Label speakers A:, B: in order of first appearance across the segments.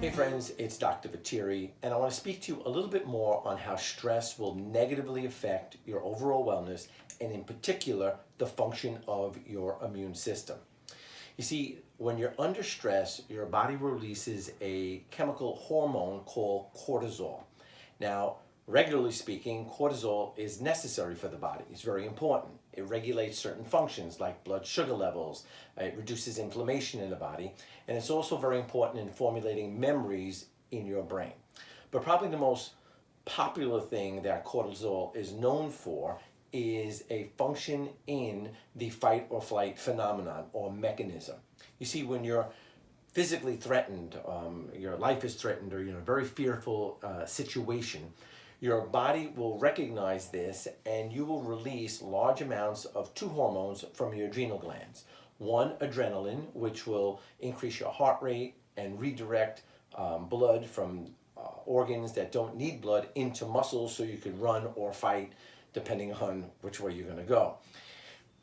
A: Hey friends, it's Dr. Vetere, and I want to speak to you a little bit more on how stress will negatively affect your overall wellness, and in particular, the function of your immune system. You see, when you're under stress, your body releases a chemical hormone called cortisol. Now, regularly speaking, cortisol is necessary for the body. It's very important. It regulates certain functions like blood sugar levels. It reduces inflammation in the body. And it's also very important in formulating memories in your brain. But probably the most popular thing that cortisol is known for is a function in the fight or flight phenomenon or mechanism. You see, when you're physically threatened, your life is threatened, or you're in a very fearful situation, your body will recognize this and you will release large amounts of two hormones from your adrenal glands. One, adrenaline, which will increase your heart rate and redirect blood from organs that don't need blood into muscles so you can run or fight depending on which way you're going to go.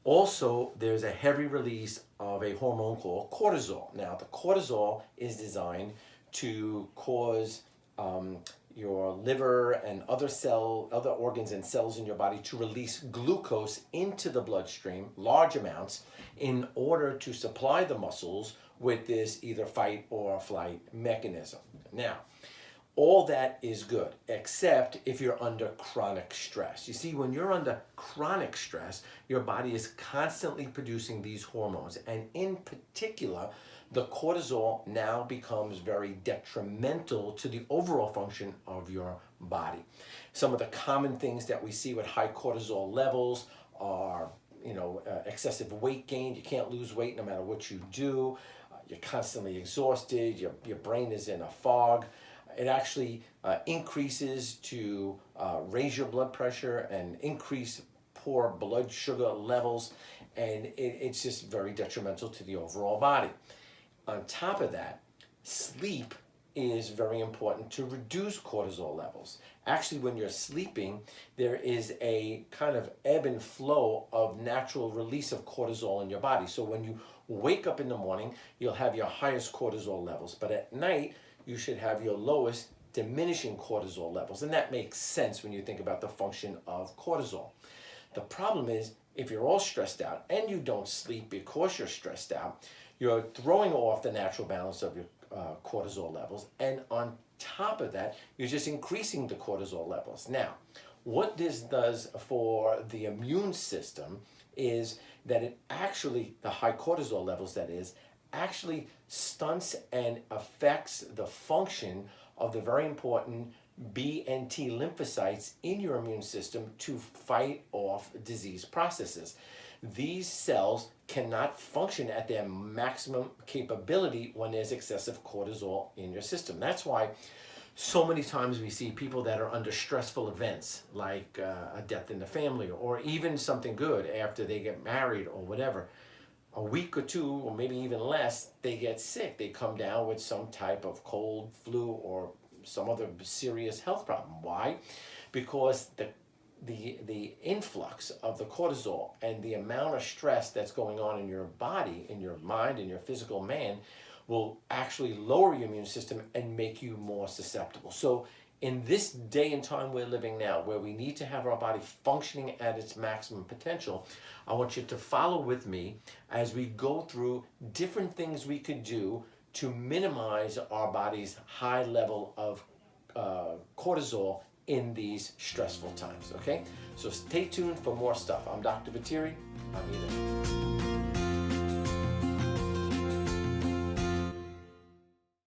A: Also, there's a heavy release of a hormone called cortisol. Now, the cortisol is designed to cause your liver and other organs and cells in your body to release glucose into the bloodstream, large amounts, in order to supply the muscles with this either fight or flight mechanism. Now, all that is good, except if you're under chronic stress. You see, when you're under chronic stress, your body is constantly producing these hormones, and in particular, the cortisol now becomes very detrimental to the overall function of your body. Some of the common things that we see with high cortisol levels are, excessive weight gain. You can't lose weight no matter what you do. You're constantly exhausted. Your brain is in a fog. It actually increases to raise your blood pressure and increase poor blood sugar levels, and it's just very detrimental to the overall body. On top of that, sleep is very important to reduce cortisol levels. Actually, when you're sleeping, there is a kind of ebb and flow of natural release of cortisol in your body. So when you wake up in the morning, you'll have your highest cortisol levels, but at night, you should have your lowest diminishing cortisol levels. And that makes sense when you think about the function of cortisol. The problem is, if you're all stressed out and you don't sleep because you're stressed out, you're throwing off the natural balance of your cortisol levels. And on top of that, you're just increasing the cortisol levels. Now, what this does for the immune system is that it actually, the high cortisol levels that is, actually stunts and affects the function of the very important B and T lymphocytes in your immune system to fight off disease processes. These cells cannot function at their maximum capability when there's excessive cortisol in your system. That's why so many times we see people that are under stressful events like a death in the family, or even something good after they get married or whatever. A week or two, or maybe even less, they get sick. They come down with some type of cold, flu, or some other serious health problem. Why? Because the influx of the cortisol and the amount of stress that's going on in your body, in your mind, in your physical man, will actually lower your immune system and make you more susceptible. So in this day and time we're living now, where we need to have our body functioning at its maximum potential, I want you to follow with me as we go through different things we could do to minimize our body's high level of cortisol in these stressful times, okay? So stay tuned for more stuff. I'm Dr. Vetere. I'm here.